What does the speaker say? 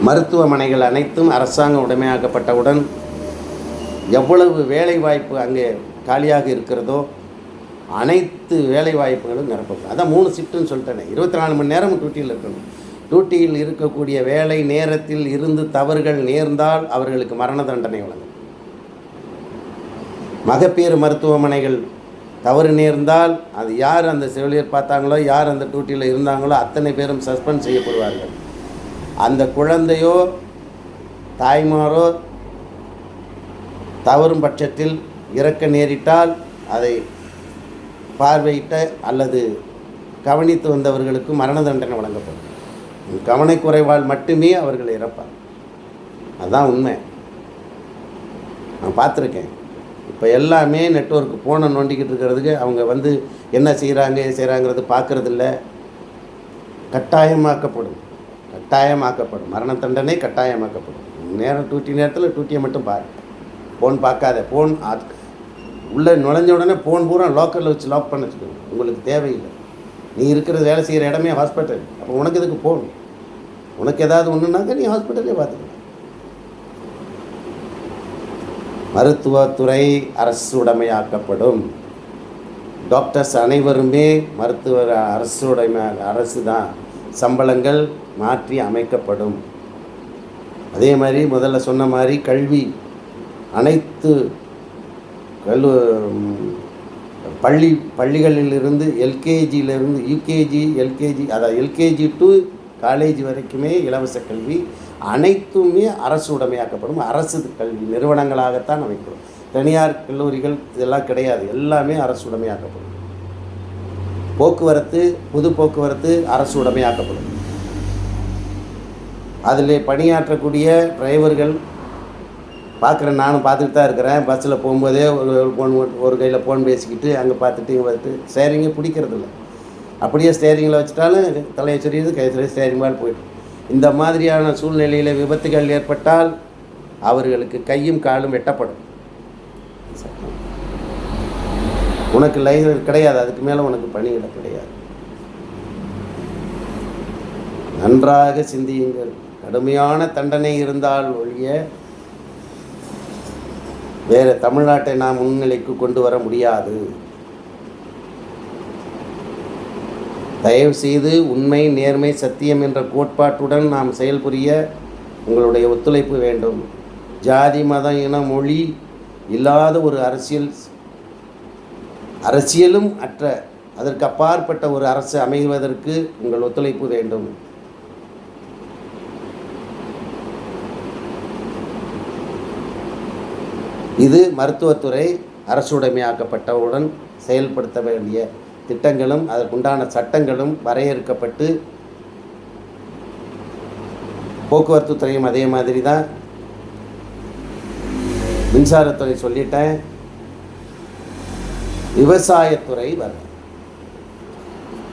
மருத்துவமனைகள் அனைத்தும் அரசாங்கம் உடைமையாக்கப்பட்டவுடன் எவ்வளவு வேலை வாய்ப்பு அங்கே காலியாக இருக்கிறதோ அனைத்து வேலை வாய்ப்புகளும் நிரப்பப்படும். அதான் 3 ஷிஃப்ட்டுன்னு சொல்லிட்டேனே, 24 மணி நேரம் டியூட்டியில் இருக்கணும். டியூட்டியில் இருக்கக்கூடிய வேலை நேரத்தில் இருந்து தவறுகள் நேர்ந்தால் அவர்களுக்கு மரண தண்டனை வழங்கும். மகப்பேறு மருத்துவமனைகள் தவறு நேர்ந்தால் அது யார் அந்த செவிலியர் பார்த்தாங்களோ, யார் அந்த டியூட்டியில் இருந்தாங்களோ அத்தனை பேரும் சஸ்பெண்ட் செய்யப்படுவார்கள். அந்த குழந்தையோ தாய்மாரோ தவறும் பட்சத்தில் இறக்க நேரிட்டால் அதை பார்வையிட்ட அல்லது கவனித்து வந்தவர்களுக்கு மரண தண்டனை வழங்கப்படும். கவனக்குறைவால் மட்டுமே அவர்கள் இறப்பார். அதுதான் உண்மை. நான் பார்த்துருக்கேன். இப்போ எல்லாமே நெட்வொர்க் ஃபோனை நோண்டிக்கிட்டு இருக்கிறதுக்கு அவங்க என்ன செய்கிறாங்கிறது பார்க்குறதில்ல. கட்டாயமாக்கப்படும் மரண தண்டனை கட்டாயமாக்கப்படும். டியூட்டி நேரத்தில் டியூட்டியை மட்டும் பாரு, ஃபோன் பார்க்காத. ஃபோன் உள்ளே நுழைஞ்ச உடனே ஃபோன் பூரா லோக்கலில் வச்சு லாக் பண்ண வச்சுக்கணும். உங்களுக்கு தேவையில்லை. நீ இருக்கிறது வேலை செய்கிற இடமே ஹாஸ்பிட்டல். அப்போ உனக்கு எதுக்கு ஃபோன்? உனக்கு ஏதாவது ஒன்றுனாக்க நீ ஹாஸ்பிட்டலே பார்த்துக்கணும். மருத்துவத்துறை அரசு உடைமையாக்கப்படும். டாக்டர்ஸ் அனைவருமே மருத்துவர் அரசு தான். சம்பளங்கள் மாற்றி அமைக்கப்படும். அதே மாதிரி முதல்ல சொன்ன மாதிரி கல்வி அனைத்து பள்ளிகளிலிருந்து எல்கேஜியிலிருந்து எல்கேஜி அதாவது எல்கேஜி டு காலேஜ் வரைக்குமே இலவச கல்வி அனைத்துமே அரசு உடைமையாக்கப்படும். அரசு கல்வி நிறுவனங்களாகத்தான் அமைக்கப்படும். தனியார் கல்லூரிகள் இதெல்லாம் கிடையாது. எல்லாமே அரசு உடைமையாக்கப்படும். பொது போக்குவரத்து அரசு உடைமையாக்கப்படும். அதில் பணியாற்றக்கூடிய டிரைவர்கள் பார்க்குறேன், நானும் பார்த்துட்டு தான் இருக்கிறேன். பஸ்ஸில் போகும்போதே ஒரு கையில் ஃபோன் பேசிக்கிட்டு அங்கே பார்த்துட்டு இங்கே பார்த்துட்டு ஸ்டேரிங்கே பிடிக்கிறதில்ல. அப்படியே ஸ்டேரிங்கில் வச்சுட்டாலும் தலையை சொரியுது, கை சொல்லி ஸ்டேரிங் மேலே போய்ட்டு. இந்த மாதிரியான சூழ்நிலையில் விபத்துகள் ஏற்பட்டால் அவர்களுக்கு கையும் காலும் வெட்டப்படும். உனக்கு லைசன்ஸ் கிடையாது, அதுக்கு மேலே உனக்கு பணியிட கிடையாது. நன்றாக சிந்தியுங்கள். கடுமையான தண்டனை இருந்தால் ஒழிய வேறு தமிழ்நாட்டை நாம் முன்னிலைக்கு கொண்டு வர முடியாது. தயவு செய்து உண்மை, நேர்மை, சத்தியம் என்ற கோட்பாட்டுடன் நாம் செயல்புரிய உங்களுடைய ஒத்துழைப்பு வேண்டும். ஜாதி, மதம், இனம், மொழி இல்லாத ஒரு அரசியலும் அற்ற அதற்கு அப்பாற்பட்ட ஒரு அரசு அமைவதற்கு உங்கள் ஒத்துழைப்பு வேண்டும். இது மருத்துவத்துறை அரசுடைமையாக்கப்பட்டவுடன் செயல்படுத்த வேண்டிய திட்டங்களும் அதற்குண்டான சட்டங்களும் வரையறுக்கப்பட்டு, போக்குவரத்து துறையும் அதே மாதிரி தான். மின்சாரத்துறை சொல்லிட்டேன். விவசாயத்துறை வரும்.